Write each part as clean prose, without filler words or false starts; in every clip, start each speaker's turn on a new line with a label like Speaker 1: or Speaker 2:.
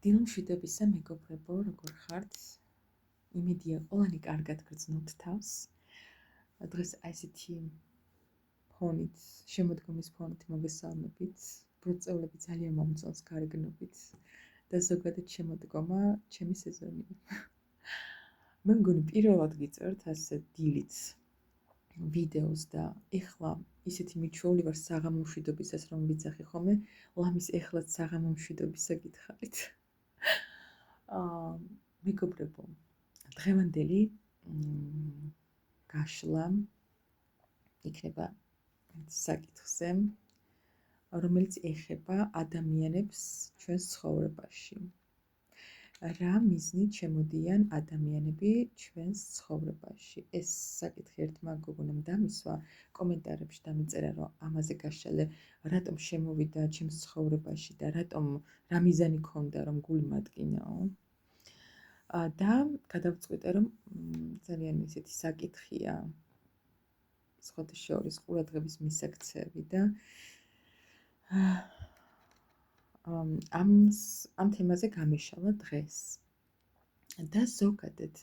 Speaker 1: დილმშვიდობისა მეგობრებო, როგორ ხართ? იმედია ყველანი კარგად გრძნობთ თავს. დღეს ესეთი ფონით, შემოდგომის ფონით მოგესალმებით. ბროწეულები ძალიან მომწონს გარეგნობით და ზოგადად შემოდგომა ჩემი სეზონია. მე მგონი პირველად გიწერთ ასე დილით ვიდეოს და ეხლა ისეთი მიჩვეული ვარ საღამო მშვიდობისას, რომ ვიცახი ხოლმე ლამის ეხლაც საღამო მშვიდობისა გითხარით. მეგობრებო, დღევანდელი გაშლა იქნება საკითხზე, რომელიც ეხება ადამიანებს ჩვენს ცხოვრებაში. რა მიზნით შემოდიან ადამიანები ჩვენს ცხოვრებაში? ეს საკითხი ერთმა გოგონამ დამისვა, კომენტარებში დამიწერა, რომ ამაზე გაშალე რატომ შემოვიდა ჩემს ცხოვრებაში და რატომ რა მიზანი ქონდა, რომ გული მატკინაო. და გადავწყვიტე, რომ ძალიან ისეთი საკითხია, სხვათა შორის ყურადღების მისაქცევი და ამ თემაზე გამეშალა დღეს. და ზოგადად,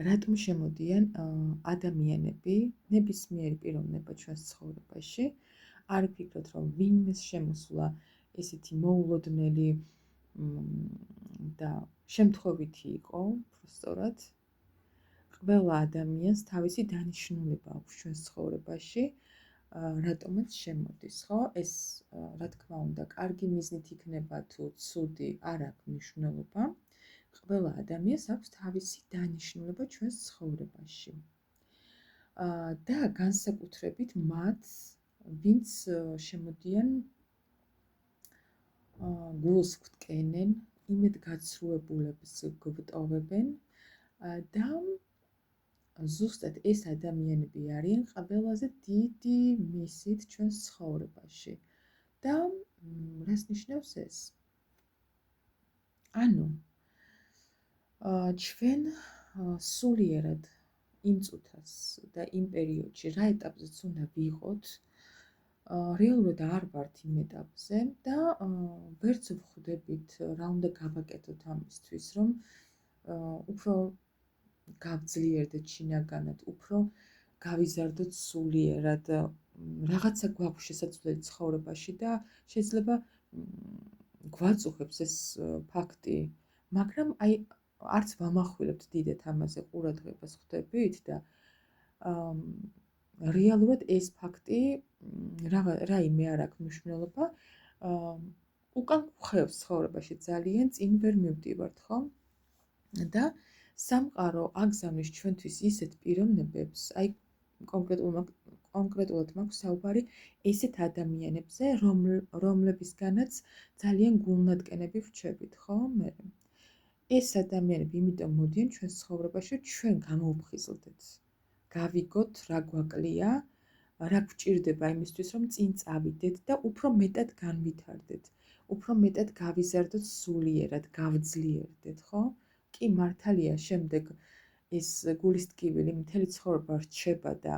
Speaker 1: რატომ შემოდიან ადამიანები, ნებისმიერი პიროვნება ჩვენს ცხოვრებაში? არ ვფიქრობთ, რომ ვინმეს შემოსვლა ესეთი მოულოდნელი და შემთხვევითი იყო, უბრალოდ ყველა ადამიანს თავისი დანიშნულება აქვს ჩვენს ცხოვრებაში, რატომაც შემოდის, ხო? ეს რა თქმა უნდა, კარგი მიზნით იქნება თუ ცუდი, არ აქვს მნიშვნელობა. ყველა ადამიანს აქვს თავისი დანიშნულება ჩვენს ცხოვრებაში. და განსაკუთრებით მათ, ვინც შემოდიან გულს გვტკენენ, იმედგაცრუებულებს გვტოვებენ და ზუსტად ეს ადამიანები არიან ყველაზე დიდი მისით ჩვენს ცხოვრებაში. და რას ნიშნავს ეს? ანუ ჩვენ სულიერად იმ წუთას და იმ პერიოდში რა ეტაპზეც უნდა ვიყოთ, რეალურად არ ვართ იმ ეტაპზე და ვერც ვხვდებით რა უნდა გავაკეთოთ ამისთვის, რომ უფრო გავძლიერდეთ შინაგანად, უფრო გავიზარდოთ სულიერად, რაღაცა გვაქვს შესაძლებელი ცხოვრებაში და შეიძლება გვაწუხებს ეს ფაქტი, მაგრამ აი არც ვამახვილებთ დიდეთ ამაზე ყურადღებას ხვდებით და რეალურად ეს ფაქტი რაიმე არ აქვს მნიშვნელობა, უკან გვხევს ცხოვრებაში ძალიან, წინ ვერ მივდივართ, ხო? და სამყარო აგზავნის ჩვენთვის ისეთ პიროვნებებს, აი კონკრეტულად მაქვს საუბარი ესეთ ადამიანებზე, რომლებისგანაც ძალიან გულნატკენები ვრჩებით, ხო? ეს ადამიანები იმიტომ მოდიან ჩვენს ცხოვრებაში, ჩვენ გამოვფხიზლდეთ, გავიგოთ რა გვაკლია, რა გვჭირდება იმისთვის, რომ წინ წავიდეთ და უფრო მეტად განვითარდეთ, უფრო მეტად გავიზარდოთ სულიერად, გავძლიერდეთ, ხო? კი მართალია, შემდეგ ეს გულის ტკივილი მთელი ცხოვრება რჩება და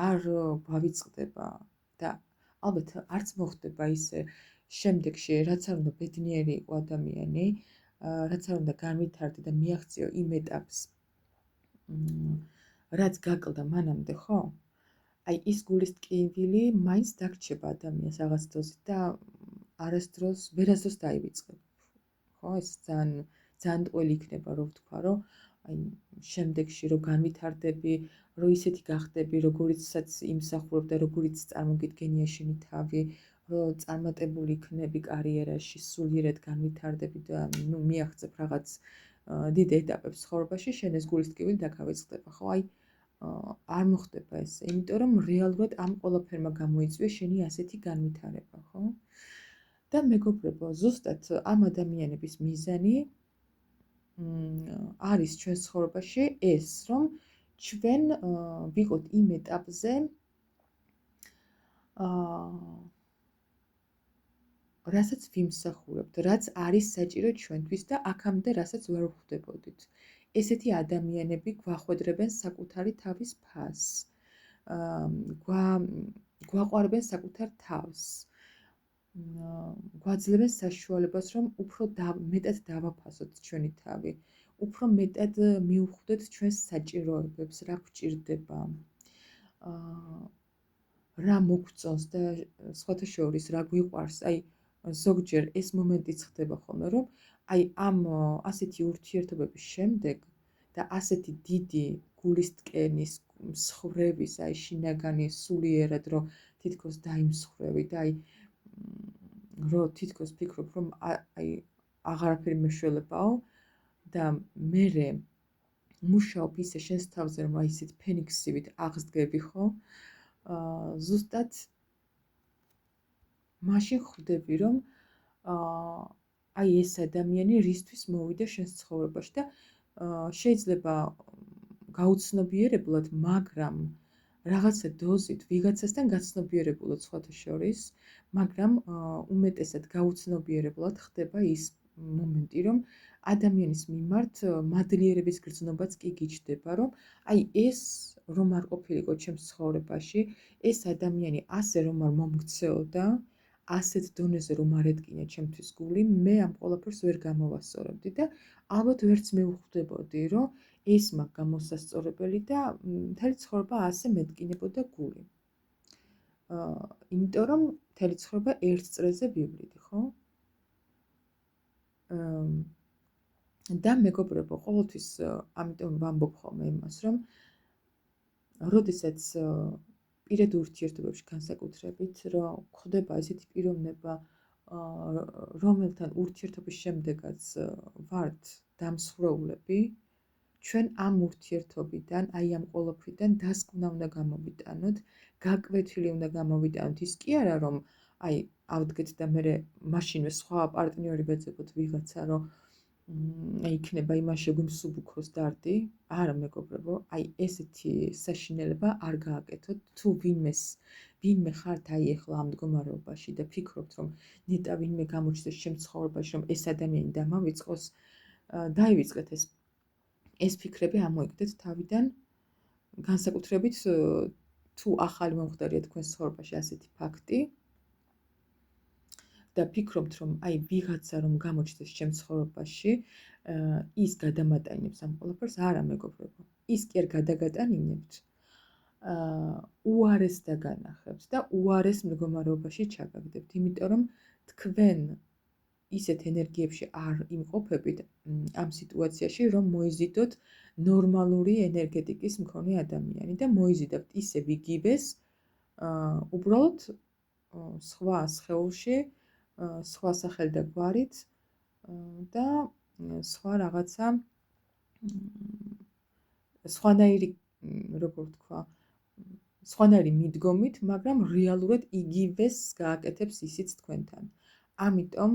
Speaker 1: არ გვავიწყდება და ალბათ არც მოხდება ისე შემდეგში, რაც არ უნდა ბედნიერი იყო ადამიანი, რაც არ უნდა განვითარდე და მიაღწიო იმ ეტაპს, რაც გაკლდა მანამდე, ხო? აი ის გულის ტკივილი მაინც დაგრჩება ადამიანს რაღაც დოზით და ვერასდროს დაივიწყებ, ხო? ეს ძალიან ტყუილი იქნება, რომ ვთქვა, რომ აი შემდეგში რო განვითარდები, რო ისეთი გახდები, როგორიცაც იმსახურებ და როგორიც წარმოგიდგენია შენი თავი, რომ წარმატებული იქნები კარიერაში, სულიერად განვითარდები და მიაღწევ რაღაც დიდ ეტაპებს ცხოვრებაში, შენ ეს გულის ტკივილი დაგავიწყდება, ხო? აი არ მოხდება ეს, იმიტომ რომ რეალურად ამ ყველაფერმა გამოიწვია შენი ასეთი განვითარება, ხო? და მეგობრებო, ზუსტად ამ ადამიანების მიზანი არის ჩვენს ცხოვრებაში ეს, რომ ჩვენ ვიყოთ იმ ეტაპზე, რასაც ვიმსახურებთ, რაც არის საჭირო ჩვენთვის და აქამდე რასაც ვერ ვხვდებოდით. ესეთი ადამიანები გვახვედრებენ საკუთარი თავის ფასს, გვაყვარებენ საკუთარ თავს. გვაძლევენ საშუალებას, რომ უფრო მეტად დავაფასოთ ჩვენი თავი, უფრო მეტად მივხვდეთ ჩვენს საჭიროებებს, რა გვჭირდება, რა მოგწონს და სხვათა შორის რა გვიყვარს. აი, ზოგჯერ ეს მომენტიც ხდება ხოლმე, რომ აი ამ ასეთი ურთიერთობების შემდეგ და ასეთი დიდი გულისტკენის, მსხვერვის, აი შინაგანი სულიერად, რომ თითქოს დაიმსხვრევი და აი რომ თითქოს ფიქრობ, რომ აი აღარაფერი მეშველებაო და მერე მუშაობ ისე შენს თავზე, რომ აი ისეთ ფენიქსივით აღსდგები, ხო? ზუსტად მაშინ ხვდები, რომ აი ეს ადამიანი რისთვის მოვიდა შენს ცხოვრებაში და შეიძლება გაუცნობიერებლად, მაგრამ რაღაცა დოზით ვიღაცასთან გაცნობიერებულად სხვათა შორის, მაგრამ უმეტესად გაუცნობიერებლად ხდება ის მომენტი, რომ ადამიანის მიმართ მადლიერების გრძნობაც კი გიჩნდება, რომ აი ეს რომ არ ყოფილიყო ჩემს ცხოვრებაში, ეს ადამიანი ასე რომ არ მომქცეოდა, ასეთ დონეზე რომ არ ედგინა ჩემთვის გული, მე ამ ყველაფერს ვერ გამოვასწორებდი და ალბათ ვერც მივხვდებოდი, რომ ეს მაქვს გამოსასწორებელი და მთელი ცხოვრება ასე მეტკინებოდა გული. იმიტომ რომ მთელი ცხოვრება ერთ წრეზე ვივლიდი, ხო? და მეგობრებო, ყოველთვის ამიტომ ვამბობ ხოლმე იმას, რომ როდესაც პირად ურთიერთობებში განსაკუთრებით, რომ გვხვდება ესეთი პიროვნება, რომელთან ურთიერთობის შემდეგაც ვართ დამსხვრეულები, ჩვენ ამ ურთიერთობიდან, აი ამ ყველაფრიდან დასკვნა უნდა გამოვიტანოთ, გაკვეთილი უნდა გამოვიტანოთ. ის კი არა, რომ აი ავდგეთ და მე მაშინვე სხვა პარტნიორი ვეძებოთ ვიღაცა, რომ აი იქნება იმან შეგვიმსუბუქოს დარდი. არა მეგობრებო, აი ესეთი საშინელება არ გააკეთოთ. თუ ვინმე ხართ აი ახლა ამ მდგომარეობაში და ფიქრობთ, რომ ნეტა ვინმე გამოჩნდეს ჩემს ცხოვრებაში, რომ ეს ადამიანი დამავიწყოს, დაივიწყეთ ეს ფიქრები ამოიგდეთ თავიდან, განსაკუთრებით თუ ახალი მომხდარია თქვენს ცხოვრებაში ასეთი ფაქტი და ფიქრობთ, რომ აი ვიღაცა რომ გამოჩნდეს ჩემს ცხოვრებაში, ის გადამატანებს ამ ყველაფერს. არა მეგობრებო, ის კი არ გადაგატანინებთ, უარეს დაგანახებთ და უარეს მდგომარეობაში ჩაგაგდებთ, იმიტომ რომ თქვენ ისეთ ენერგიებში არ იმყოფებით ამ სიტუაციაში, რომ მოიზიდოთ ნორმალური ენერგეტიკის მქონე ადამიანი და მოიზიდავთ ისე ვიგივეს, უბრალოდ სხვა სხეულში, სხვა სახელ და გვარით და სხვა რაღაცა სხვანაირი, როგორ ვთქვა, სხვანაირი მიდგომით, მაგრამ რეალურად იგივეს გააკეთებს ისიც თქვენთან. ამიტომ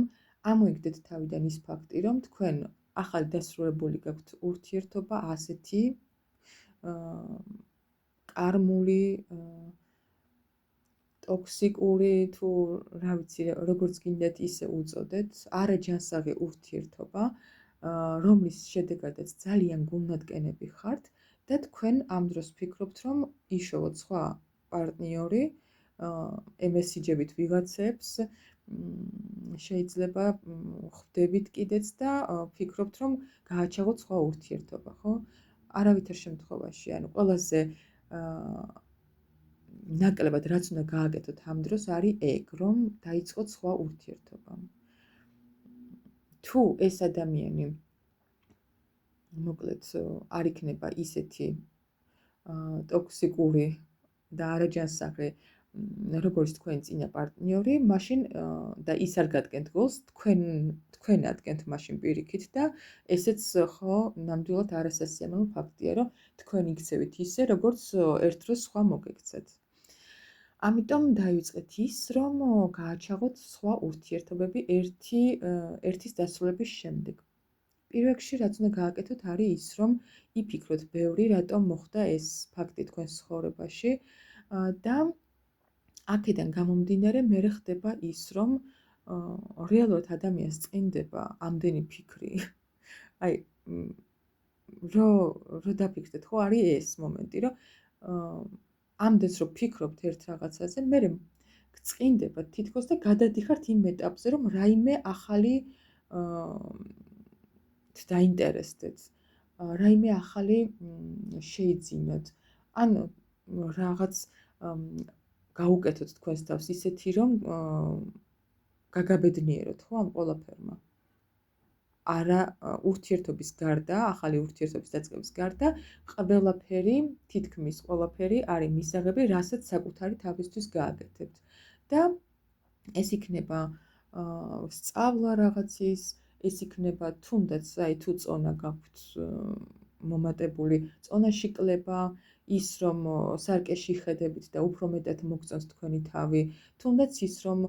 Speaker 1: ამოიგდეთ თავიდან ის ფაქტი, რომ თქვენ ახალი დასრულებული გაქვთ ურთიერთობა ასეთი კარმული, ტოქსიკური თუ რა ვიცი, როგორც გინდათ ისე უწოდეთ, არაჯანსაღი ურთიერთობა, რომლის შედეგადაც ძალიან გულნატკენები ხართ და თქვენ ამ დროს ფიქრობთ, რომ იშოვოთ სხვა პარტნიორი, მესიჯებით ვიღაცებს, შეიძლება ხვდებით კიდეც და ფიქრობთ, რომ გააჩაღოთ სხვა ურთიერთობა, ხო? არავითარ შემთხვევაში, ანუ ყველაზე ნაკლებად რაც უნდა გააკეთოთ ამ დროს არის ეგ, რომ დაიწყოთ სხვა ურთიერთობა. თუ ეს ადამიანი მოკლედ არ იქნება ისეთი ტოქსიკური და არაჯანსაღი, როგორც თქვენი წინა პარტნიორი, მაშინ და ის არ გადგენთ გოლს, თქვენ ადგენთ მაშინ პირიქით და ესეც ხო ნამდვილად არასასიამოვნო ფაქტია, რომ თქვენ იქცევით ისე, როგორც ერთ დროს სხვა მოგექცეთ. ამიტომ დაივიწყეთ ის, რომ გააჩაღოთ სხვა ურთიერთობები ერთის დასრულების შემდეგ. პირველ რიგში რაც უნდა გააკეთოთ არის ის, რომ იფიქროთ ბევრი, რატომ მოხდა ეს ფაქტი თქვენს ცხოვრებაში და აქედან გამომდინარე მერე ხდება ის, რომ რეალურად ადამიანს წინდება ამდენი ფიქრი. აი, რო დაფიქრდეთ, ხო არის ეს მომენტი, რომ ამდენს რომ ფიქრობთ ერთ რაღაცაზე, მერე გწყინდებათ თითქოს და გადადიხართ იმ ეტაპზე, რომ რაიმე ახალი დაინტერესდეთ, რაიმე ახალი შეიძინოთ. ანუ რაღაც გაუკეთოთ თქვენს თავს ისეთი, რომ გაგაბედნიეროთ, ხო, ამ ყველაფერმა. არა ურთიერთობის გარდა, ახალი ურთიერთობის დაწყების გარდა, ყველაფერი, თითქმის ყველაფერი არის მისაღები, რასაც საკუთარი თავისთვის გააკეთებთ. და ეს იქნება სწავლა რაღაცის, ეს იქნება თუნდაც აი თუ წონა გაქვთ მომატებული, წონაში კლება, ის რომ სარკეში ხედებით და უფრო მეტად მოგწონს თქვენი თავი, თუნდაც ის რომ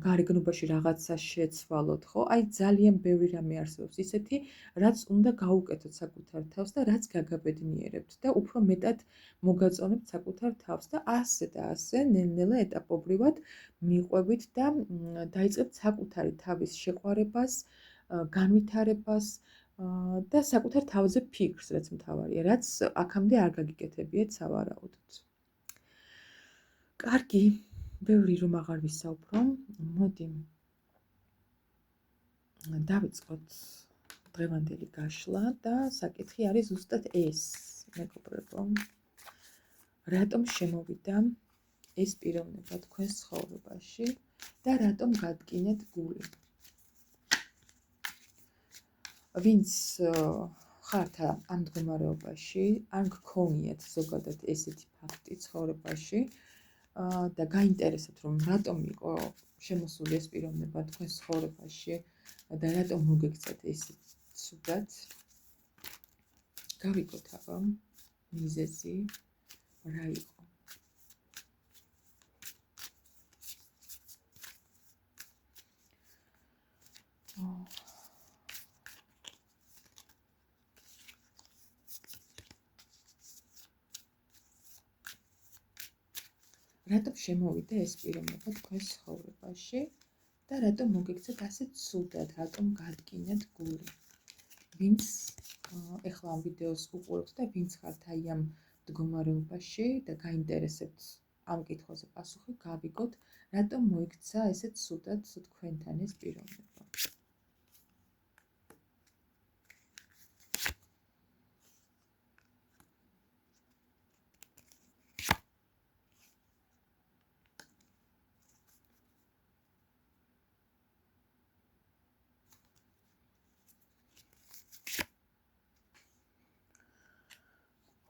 Speaker 1: გარეგნობაში რაღაცა შეცვალოთ, ხო? აი ძალიან ბევრი რამე არსებობს ისეთი, რაც უნდა გაუკეთოთ საკუთარ თავს და რაც გაგაბედნიერებთ და უფრო მეტად მოგაწონებთ საკუთარ თავს და ასე ნელ-ნელა ეტაპობრივად მიყვებით და დაიწყებთ საკუთარი თავის შეყვარებას, განვითარებას და საკუთარ თავზე ფიქრს, რაც მთავარია, რაც აქამდე არ გაგიკეთებიათ სავარაუდოდ. კარგი, ბევრი რომ აღარ ვისაუბრო, მოდი დავიწყოთ დღევანდელი გაშლა და საკითხი არის ზუსტად ეს, მეგობრებო. რატომ შემოვიდა ეს პიროვნება თქვენს ცხოვრებაში და რატომ გადკინეთ გული? ვინც ხართ ამ მდგომარეობაში, ან გქონიათ ზოგადად ესეთი ფაქტი ცხოვრებაში და გაინტერესებთ, რომ რატომ იყო შემოსული ეს პიროვნება თქვენს ცხოვრებაში და რატომ მოგექცეთ ესეთ ცუდად, გავიგოთ აბა მიზეზი რა იყო. რატომ შემოვიდა ეს პიროვნება თქვენს ცხოვრებაში და რატომ მოგექცეთ ასე ცუდად, რატომ გადკინეთ გული? ვინც ეხლა ამ ვიდეოს უყურებთ და ვინც ხართ აი ამ მდგომარეობაში და გაინტერესებთ ამ კითხვაზე პასუხი, გავიგოთ, რატომ მოიქცა ესე ცუდად თქვენთან ეს პიროვნება.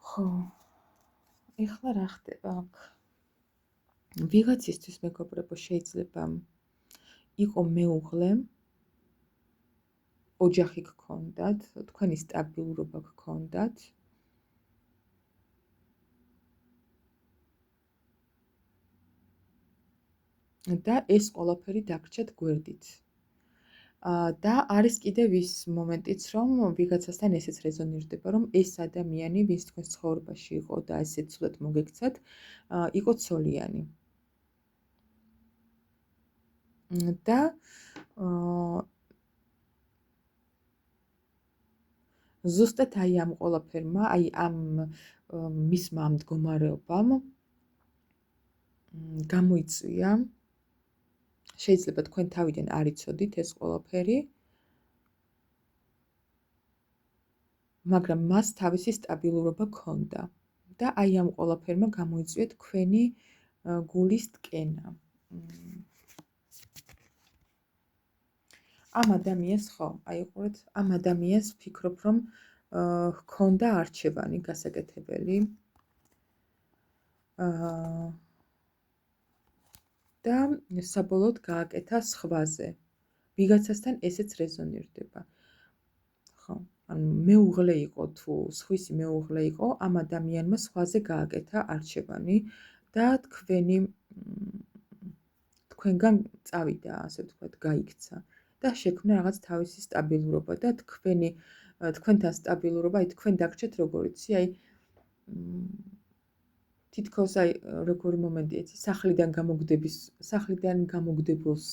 Speaker 1: ხო, ეხლა რა ხდება აქ? ვიღაცისთვის მეგობრებო შეიძლება იყო მეუღლე, ოჯახი გქონდათ, თქვენი სტაბილურობა გქონდათ. და ეს ყველაფერი დაგრჩათ გვერდით. და არის კიდევ ის მომენტიც, რომ ვიღაცასთან ესეც რეზონირდება, რომ ეს ადამიანი, ვინც თქვენს ცხოვრებაში იყო და ესე ცუდად მოგექცათ, იყო ცოლიანი. და ზუსტად აი ამ ყველაფერმა, აი ამ მისმა ამ მდგომარეობამ გამოიწვია, შეიძლება თქვენ თავიდან არ იცოდით ეს ყველაფერი, მაგრამ მას თავისი სტაბილურობა ჰქონდა და აი ამ ყველაფერმა გამოიწვია თქვენი გულის ტკენა. ამ ადამიანს ხო, აი უყურეთ, ამ ადამიანს ვფიქრობ, რომ ჰქონდა არჩევანი გასაკეთებელი. და საბოლოოდ გააკეთა სხვაზე. ვიღაცასთან ესეც რეზონირდება. ხო, ანუ მეუღლე იყო თუ სხვისი მეუღლე იყო, ამ ადამიანმა სხვაზე გააკეთა არჩევანი და თქვენგან წავიდა, ასე ვთქვათ, გაიქცა და შექმნა რაღაც თავისი სტაბილურობა და თქვენთან სტაბილურობა, აი თქვენ დაგრჩეთ როგორ იცი, აი თითქოს აი როგორი მომენტია იცი, სახლიდან გამოგდებულს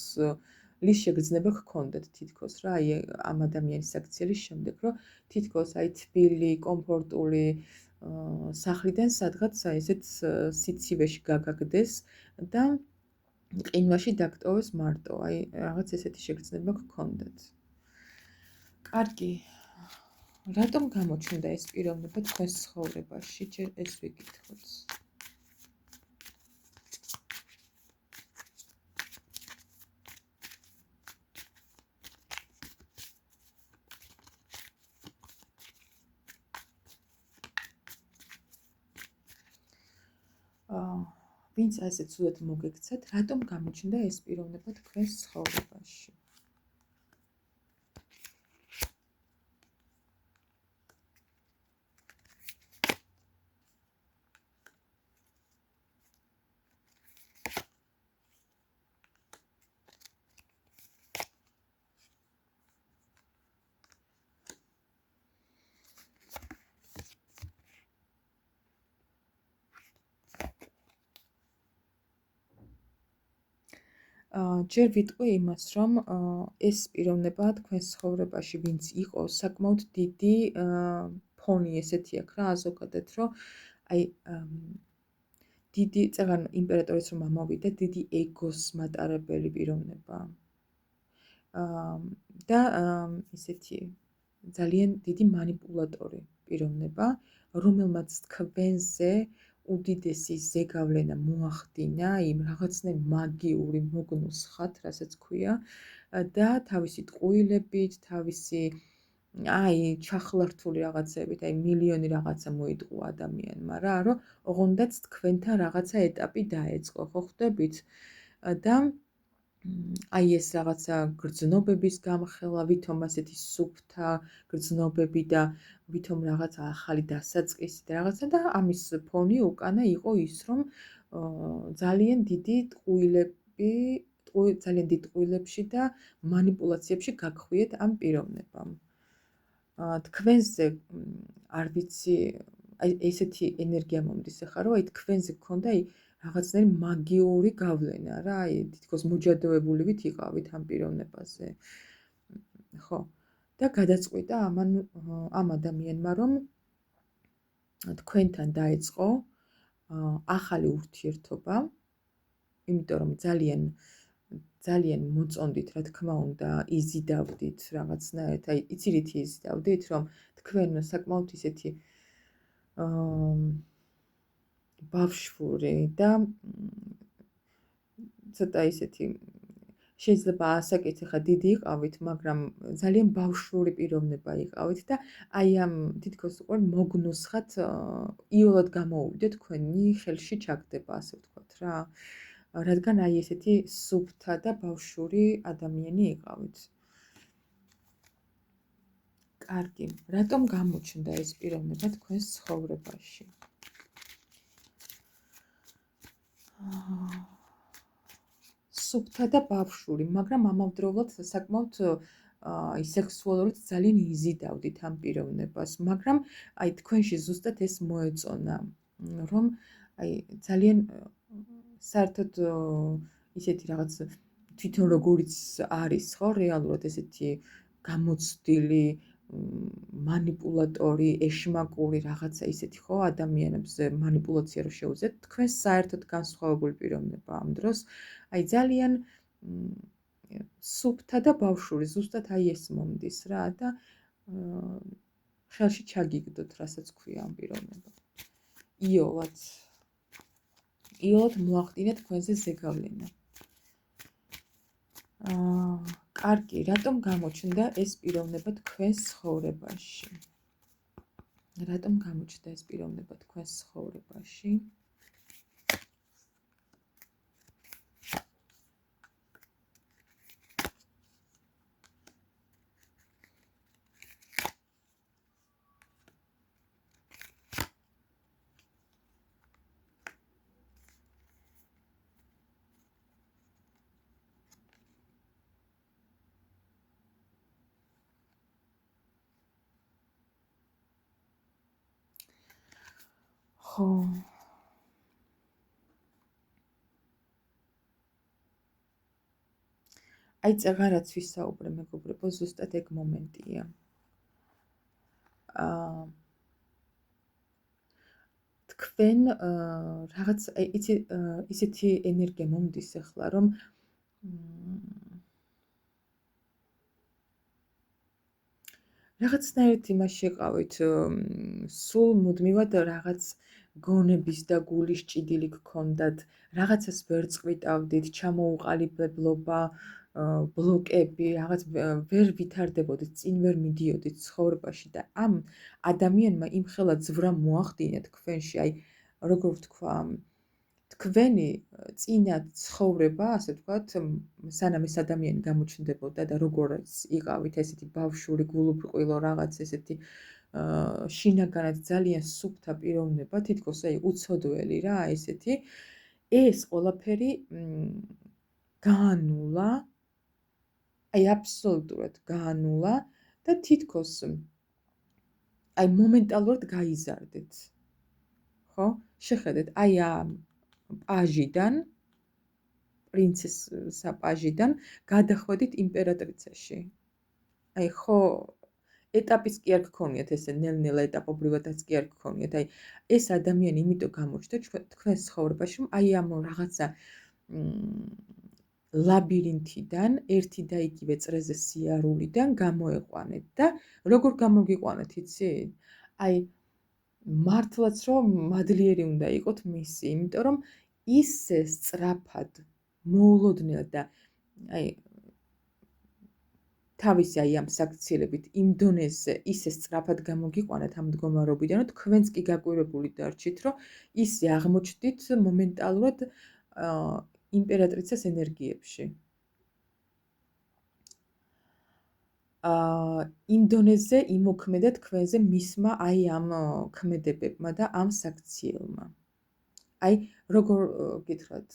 Speaker 1: ლის შეგრძნება გქონდათ თითქოს რა, აი ამ ადამიანის აქციის შემდეგ, რომ თითქოს აი თბილი, კომფორტული სახლიდან სადღაც აი ესეთ სიცივეში გაგაგდეს და ყინვაში დაგტოვეს მარტო, აი რაღაც ესეთი შეგრძნება გქონდათ. კარგი. რატომ გამოჩნდა ეს პიროვნება თქვენს ცხოვრებაში? ჯერ ეს ვიკითხოთ. ვინც ასე ცუდად მოგექცეთ, რატომ გამოჩნდა ეს პიროვნება თქვენს ცხოვრებაში? ჯერ ვიტყვი იმას, რომ ეს პიროვნება თქვენს ცხოვრებაში ვინც იყო, საკმაოდ დიდი ფონი ესეთი აქვს რა, ზოგადად, რომ აი დიდი წეგან იმპერატორის რომ ამოვიდა, დიდი ეგოს მატარებელი პიროვნება. და ისეთი ძალიან დიდი манипуляტორი პიროვნება, რომელმაც თქვენზე უდიდესი ზეგავლენა მოახდინა, იმ რაღაცნაირ მაგიური მოგნუსხათ, რასაც ქვია, და თავისი ტყუილებით, თავისი ჩახლართული რაღაცებით, მილიონი რაღაცა მოიტყუა ადამიანმა რა, რომ ოღონდაც თქვენთან რაღაცა ეტაპი დაეწყო, ხო ხვდებით? და ეს რაღაცა გრძნობების გამხელა, ვითომ ასეთი სუფთა გრძნობები და ვითომ რაღაცა ახალი დასაწყისი და რაღაცა და ამის ფონი უკანა იყო ის, რომ ძალიან დიდი ძალიან დიდ ტყუილებში და манипуляციებში გაგხვიეთ ამ პიროვნებამ. თქვენზე არ ვიცი, ესეთი ენერგია მომდის ახლა, რომ თქვენზე გქონდა რაღაცნაირი მაგიური გავლენა რა, თითქოს მოჯადოებულივით იყავით ამ პიროვნებაზე. ხო. და გადაწყვიტა ამ ადამიანმა, რომ თქვენთან დაეწყო ახალი ურთიერთობა, იმიტომ რომ ძალიან მოწონდით, რა თქმა უნდა, იზიდავდით რაღაცნაირად, იცით იზიდავდით, რომ თქვენ საკმაოდ ისეთი ბავშვური და ცოტა ისეთი შეიძლება ასაკით ხა დიდი იყავით, მაგრამ ძალიან ბავშვური პიროვნება იყავით და ამ თითქოს უკვე მოგნუსხათ, იოლად გამოუვიდეთ თქვენი ხელში ჩაგდება, ასე ვთქვათ რა. რადგან ესეთი სუფთა და ბავშვური ადამიანი იყავით. კარგი, რატომ გამოჩნდა ეს პიროვნება თქვენს ცხოვრებაში? სუფთა და ბავშვური, მაგრამ ამავდროულად საკმაოდ სექსუალურად ძალიან იზიდავდით ამ პიროვნებას, მაგრამ თქვენში ზუსტად ეს მოეწონა, რომ ძალიან საერთოდ ისეთი რაღაც თვითონ როგორიც არის, ხო, რეალურად ესეთი გამოცდილი манипуляტორი, ეშმაკური რაღაცა ისეთი ხო ადამიანებზე манипуляცია რო შეუძლიათ, თქვენ საერთოდ განსხვავებული პიროვნება ამ დროს, ძალიან სუფთა და ბავშვური, ზუსტად ეს მომდის რა და ხელში ჩაგიგდოთ, რასაც ქვია ამ პიროვნება. იოლად მოახდინა თქვენზე ზეგავლენა. კარგი, რატომ გამოჩნდა ეს პიროვნება თქვენს ცხოვრებაში? რატომ გამოჩნდა ეს პიროვნება თქვენს ცხოვრებაში? ხო. წეღან რაც ვისაუბრე, მეგობრებო, ზუსტად ეგ მომენტია. თქვენ რაღაც ისეთი ენერგია მომდის ახლა, რომ რაღაცნაირად იმაში იყავით, სულ მუდმივად რაღაც გონების და გულის ჭიდილი გქონდათ, რაღაცას ვერ წყვიტავდით, ჩამოუყალიბებლობა, ბლოკები, რაღაც ვერ ვითარდებოდით, წინ ვერ მიდიოდით ცხოვრებაში და ამ ადამიანმა იმხელა ძვრა მოახდინა თქვენში, აი როგორ ვთქვა, თქვენი წინა ცხოვრება, ასე ვთქვათ, სანამ ეს ადამიანი გამოჩნდებოდა და როგორც იყავით ესეთი ბავშვური გულუბრყვილო რაღაც ესეთი შინაგანად ძალიან სუფთა პიროვნება, თითქოს აი უცოდველი რა, ესეთი, ეს ყველაფერი გაანულა, აი აბსოლუტურად გაანულა და თითქოს აი მომენტალურად გაიზარდეთ. ხო? შეხედეთ, აი ამ პაჟიდან, პრინცესა პაჟიდან გადახვედით იმპერატრიცაში. აი ხო, ეტაპის კი არ გქონიათ ესე ნელ-ნელა ეტაპობრივადაც კი არ გქონიათ. აი ეს ადამიანი იმიტომ გამოჩნდა თქვენს ცხოვრებაში, რომ აი ამ რაღაცა ლაბირინთიდან, ერთი და იგივე წრეზე სიარულიდან გამოეყვანეთ და როგორ გამოგიყვანეთ, იცით? აი მართლაც რომ მადლიერი უნდა იყოთ მისი, იმიტომ რომ ისე სწრაფად მოულოდნელად და აი თავისი აი ამ საქციელებით იმ დონეზე ისე სწრაფად გამოგიყვანეთ ამ მდგომარეობიდან, რომ თქვენც კი გაკვირვებული დარჩით, რომ ისე აღმოჩნდით მომენტალურად იმპერატრიცას ენერგიებში. იმ დონეზე იმოქმედა თქვენზე მისმა აი ამ ქმედებებმა და ამ საქციელმა. აი როგორ გითხრათ,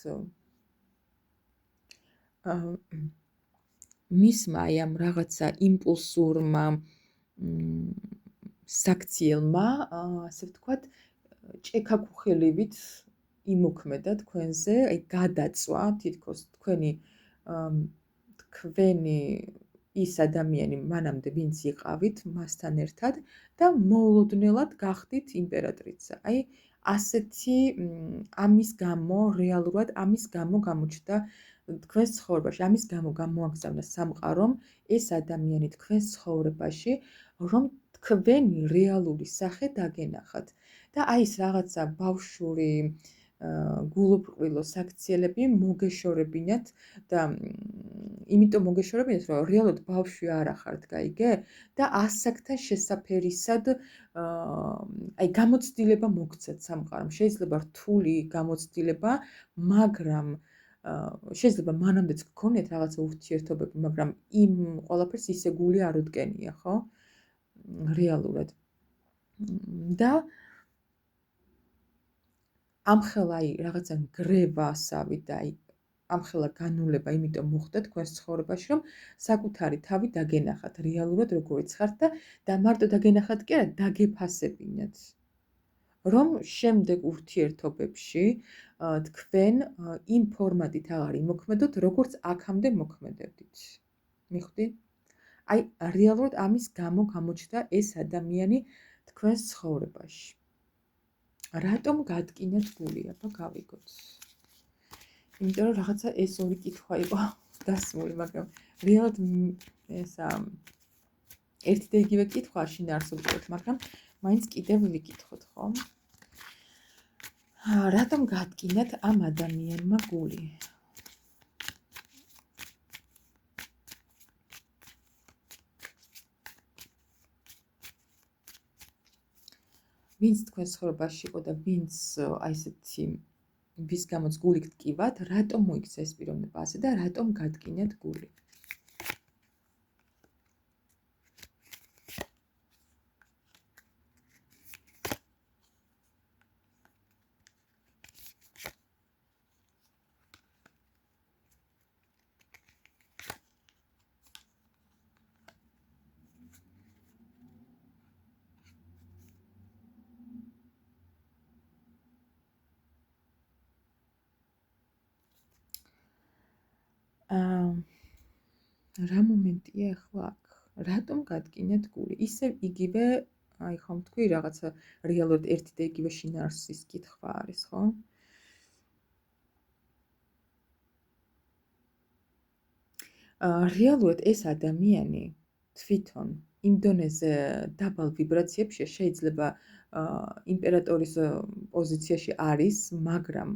Speaker 1: მისმა აი ამ რაღაცა იმპულსურმა საქციელმა, ასე ვთქვათ, ჭექაქუხილივით იმოქმედა თქვენზე, აი გადაწვა თითქოს თქვენი ის ადამიანი მანამდე ვინც იყავით მასთან ერთად და მოულოდნელად გახდით იმპერატრიცა. აი ასეთი ამის გამო რეალურად ამის გამო გამოჩნდა თქვენს ცხოვრებაში, ამის გამო გამოაგზავნა სამყარომ ეს ადამიანი თქვენს ცხოვრებაში, რომ თქვენი რეალური სახე დაგენახათ. და აი ეს რაღაცა ბავშვური გულუბრყვილო საქციელები მოგეშორებინათ და იმიტომ მოგეშორებინათ, რომ რეალურად ბავშვი არ ახართ, გაიგე? და ასაკთან შესაფერისად აი გამოცდილება მოგცეთ სამყარომ. შეიძლება რთული გამოცდილება, მაგრამ შეიძლება მანამდეც გქონიათ რაღაცა ურთიერთობები, მაგრამ იმ ყველაფერს ისე გული არ უდკენია, ხო? რეალურად. და ამხელა აი რაღაცა გრევასავით და აი ამხელა განულება იმიტომ მოხდა თქვენს ცხოვრებაში, რომ საკუთარი თავი დაგენახათ რეალურად როგორიც ხართ და მარტო დაგენახათ კი არა, დაგეფასებინათ. რომ შემდეგ ურთიერთობებში თქვენ იმ ფორმატით აღარ იმოქმედოთ, როგორც აქამდე მოქმედებდით. მიხვდი? აი რეალურად ამის გამო გამოჩნდა ეს ადამიანი თქვენს ცხოვრებაში. რატომ გადკინეთ გული, აბა გავიგოთ. იმიტომ რომ რაღაცა ეს ორი კითხვა იყო დასმული, მაგრამ რეალურად ესა ერთი და იგივე კითხვა არ შინაარსობრივად, მაგრამ მაინც კიდევ ვიკითხოთ, ხო? რატომ გადკინეთ ამ ადამიანმა გული? ვინც თქვენს ცხოვრებაში იყო და ვინც აი ესეთი ვის გამოც გული გტკივათ, რატომ მოიქცა ეს პიროვნება ასე და რატომ გადკინეთ გული? რა მომენტია ახლა აქ? რატომ გადკინეთ გული? ისევ იგივე აი ხომ თქვი რაღაცა რეალურად ერთი და იგივე შინაარსის კითხვა არის, ხო? რეალურად ეს ადამიანი თვითონ იმ დონეზე დაბალ ვიბრაციებში შეიძლება იმპერატორის პოზიციაში არის, მაგრამ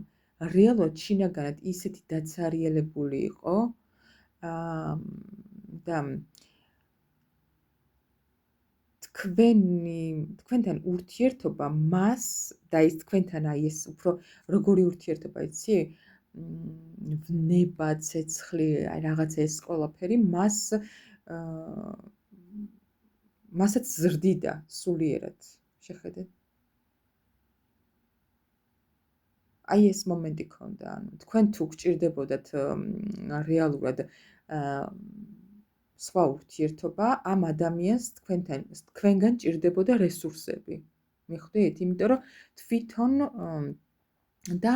Speaker 1: რეალურად შინაგანად ისეთი დაცარიელებული იყო და თქვენთან ურთიერთობა მას და ის თქვენთან აი ეს უფრო როგორი ურთიერთობა იცი? ვნება, ცეცხლი, აი რაღაცა ეს ყველაფერი მასაც ზრდიდა სულიერად. შეხედე? აი ეს მომენტი ქონდა, ანუ თქვენ თუ გჭირდებოდათ რეალურად სხვა ურთიერთობა, ამ ადამიანს თქვენგან ჭირდებოდა რესურსები. მიხვდით? იმიტომ რომ თვითონ და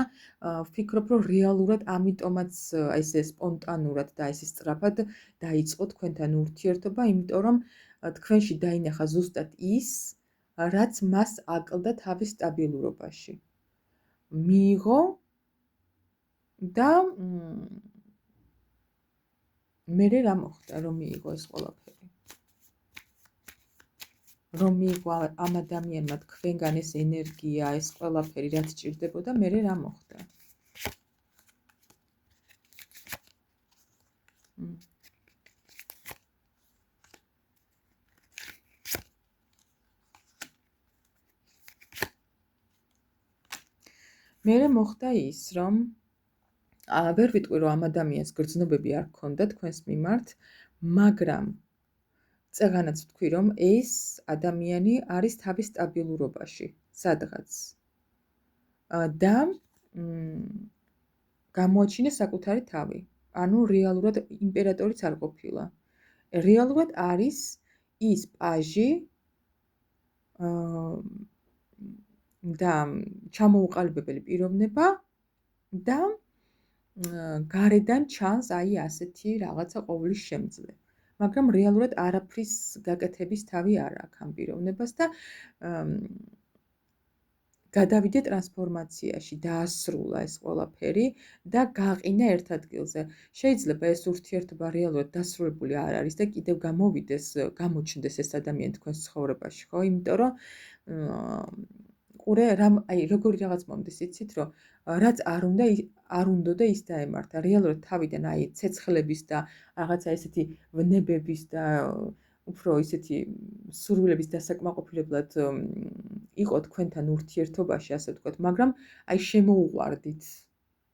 Speaker 1: ვფიქრობ, რომ რეალურად ამიტომაც ესე სპონტანურად და ესე სწრაფად დაიწყო თქვენთან ურთიერთობა, იმიტომ რომ თქვენში დაინახა ზუსტად ის, რაც მას აკლდა თავის სტაბილურობაში. მიიღო და მერე რა მოხდა, რომ მიიღო ეს ყველაფერი? რომ მიიღო ამ ადამიანმა თქვენგან ეს ენერგია, ეს ყველაფერი, რაც ჭირდებოდა, მერე რა მოხდა? მერე მოხდა ის, რომ ვერ ვიტყვი, რომ ამ ადამიანს გრძნობები არ ჰქონდა თქვენს მიმართ, მაგრამ წეღანაც ვთქვი, რომ ეს ადამიანი არის თავის სტაბილურობაში, სადღაც. და გამოაჩინა საკუთარი თავი. ანუ რეალურად იმპერატორიც არ ყოფილა. რეალურად არის ის პაჟი და ჩამოუყალიბებელი პიროვნება და გარედან ჩანს აი ასეთი რაღაცა ყოვლის შემძლე. მაგრამ რეალურად არაფრის გაკეთების თავი არ აქვს ამ პიროვნებას და გადავიდა ტრანსფორმაციაში, დაასრულა ეს ყველაფერი და გაყინა ერთ ადგილზე. შეიძლება ეს ურთიერთობა რეალურად დასრულებული არ არის და კიდევ გამოჩნდეს ეს ადამიანი თქვენს ცხოვრებაში, ხო? იმიტომ რომ ყურე აი როგორი რაღაც მომდის, იცით, რომ რაც არ უნდა ის დაემართა. რეალურად თავიდან აი ცეცხლების და რაღაცა ესეთი ვნებების და უფრო ისეთი სურვილების დასაკმაყოფილებლად იყო თქვენთან ურთიერთობაში, ასე ვთქვათ, მაგრამ აი შემოუყვარდით.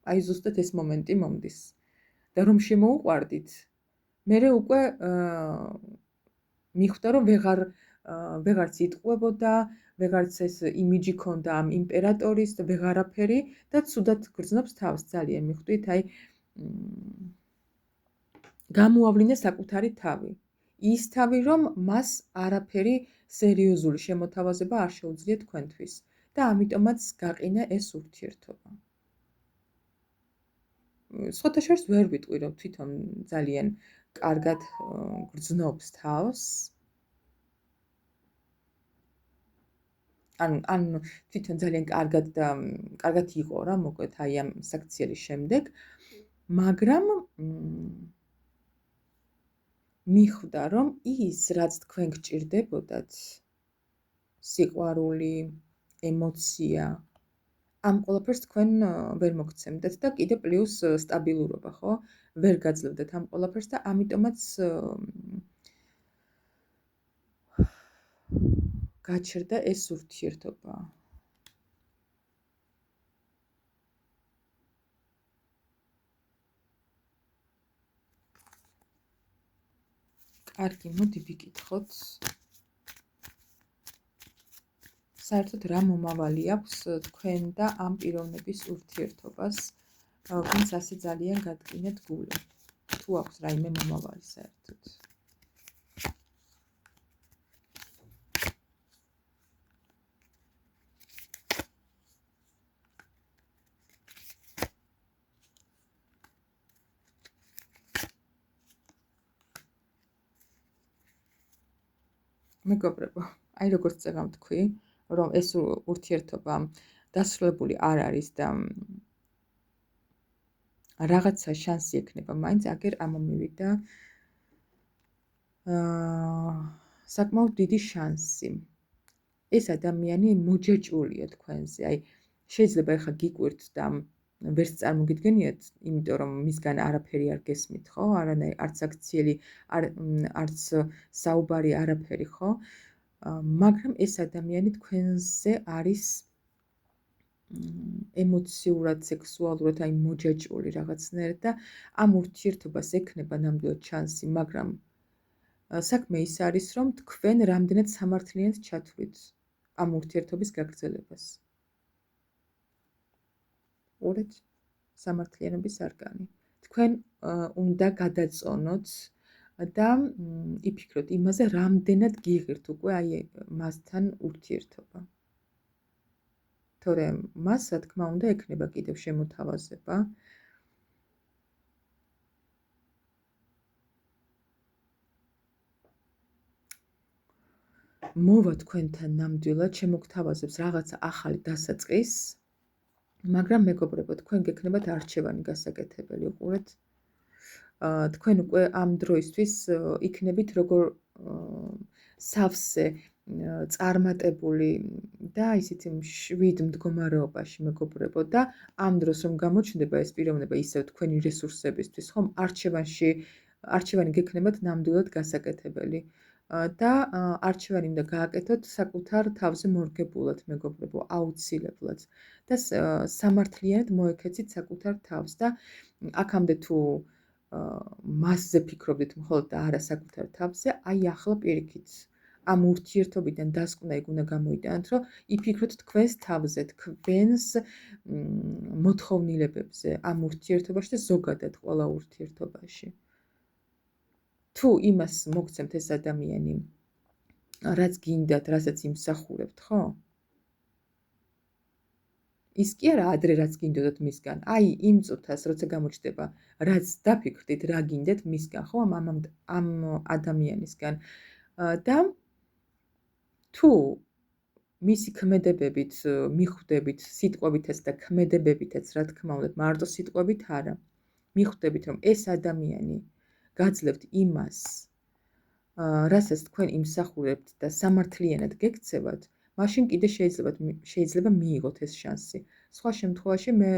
Speaker 1: აი ზუსტად ეს მომენტი მომდის. და რომ შემოუყვარდით, მერე უკვე მიხვდა, რომ ვეღარც იტყუებოდა, ვეღარც ეს იმიჯი ქონდა ამ იმპერატორის და ვეღარაფერი და ცუდად გრძნობს თავს ძალიან, მიხვდით? აი გამოავლინა საკუთარი თავი. ის თავი, რომ მას არაფერი სერიოზული შემოთავაზება არ შეუძლია თქვენთვის და ამიტომაც გაყინა ეს ურთიერთობა. სხვათა შორის ვერ ვიტყვი, რომ თვითონ ძალიან კარგად გრძნობს თავს. ანუ თვითონ ძალიან კარგად იყო რა, მოკლედ აი ამ საქციელის შემდეგ, მაგრამ მიხვდა, რომ ის, რაც თქვენ გჭირდებოდათ, სიყვარული, ემოცია, ამ ყველაფერს თქვენ ვერ მოგცემდეთ და კიდე პლუს სტაბილურობა, ხო? ვერ გაძლევდეთ ამ ყველაფერს და ამიტომაც გაჩერდა ეს ურთიერთობა. კარგი, მოდი ვიკითხოთ. საერთოდ რა მომავალი აქვს თქვენ და ამ პიროვნების ურთიერთობას, ვინც ასე ძალიან გადკინეთ გული. თუ აქვს რაიმე მომავალი საერთოდ. მეგობრებო, აი როგორც წეგამ თქვი, რომ ეს ურთიერთობა დასრულებული არ არის და რაღაცა შანსი ექნება მაინც, აგერ ამომივიდა საკმაოდ დიდი შანსი. ეს ადამიანი მოჯაჭვულია თქვენზე, აი შეიძლება ეხლა გიკვირთ და ვერც წარმოგიდგენიათ, იმიტომ რომ მისგან არაფერი არ გესმით, ხო? არც აქციელი, არც საუბარი არაფერი, ხო? მაგრამ ეს ადამიანი თქვენზე არის ემოციურად, სექსუალურად, აი მოჯაჭვული რაღაცნაირად და ამ ურთიერთობას ექნება ნამდვილად შანსი, მაგრამ საქმე ის არის, რომ თქვენ რამდენად სამართლიანად ჩათვლით ამ ურთიერთობის გაგრძელებას. უყურეთ, სამართლიანობის არგანი. თქვენ უნდა გადაწონოთ და იფიქროთ იმაზე, რამდენად გიღირთ უკვე აი მასთან ურთიერთობა. თორემ მას, რა თქმა უნდა, ექნება კიდევ შემოთავაზება. მოვა თქვენთან ნამდვილად, შემოგთავაზებს რაღაცა ახალი დასაწყის, მაგრამ მეგობრებო, თქვენ გექნებათ არჩევანი გასაკეთებელი, უყურეთ. თქვენ უკვე ამ დროისთვის იქნებით როგორ სავსე წარმატებული და ისეთი მშვიდ მდგომარეობაში, მეგობრებო, და ამ დროს რომ გამოჩნდება ეს პიროვნება ისევ თქვენი რესურსებისთვის, ხომ, არჩევანი გექნებათ ნამდვილად გასაკეთებელი. და არჩევანი უნდა გააკეთოთ საკუთარ თავზე მორგებულად, მეგობრებო, აუცილებლად. და სამართლიანად მოექეცით საკუთარ თავს და აქამდე თუ მასზე ფიქრობდით მხოლოდ და არა საკუთარ თავზე, აი ახლა პირიქით ამ ურთიერთობიდან დასკვნა იქ უნდა გამოიტანოთ, რომ იფიქროთ თქვენს თავზე, თქვენს მოთხოვნილებებზე ამ ურთიერთობაში და ზოგადად ყველა ურთიერთობაში. თუ იმას მოგცემთ ეს ადამიანი, რაც გინდათ, რასაც იმსახურებთ, ხო? ის კი არა ადრე რაც გინდოდათ მისგან, აი იმ წუთას, როცა გამოჩნდება, რაც დაფიქრდით, რა გინდათ მისგან, ხო, ამ ადამიანისგან. და თუ მისი ქმედებებით მიხვდებით, სიტყვებითაც და ქმედებებითაც, რა თქმა უნდა, მარტო სიტყვებით არა, მიხვდებით, რომ ეს ადამიანი გაძლევთ იმას, რასაც თქვენ იმსახურებთ და სამართლიანად გექცევათ, მაშინ კიდე შეიძლება მიიღოთ ეს შანსი. სხვა შემთხვევაში მე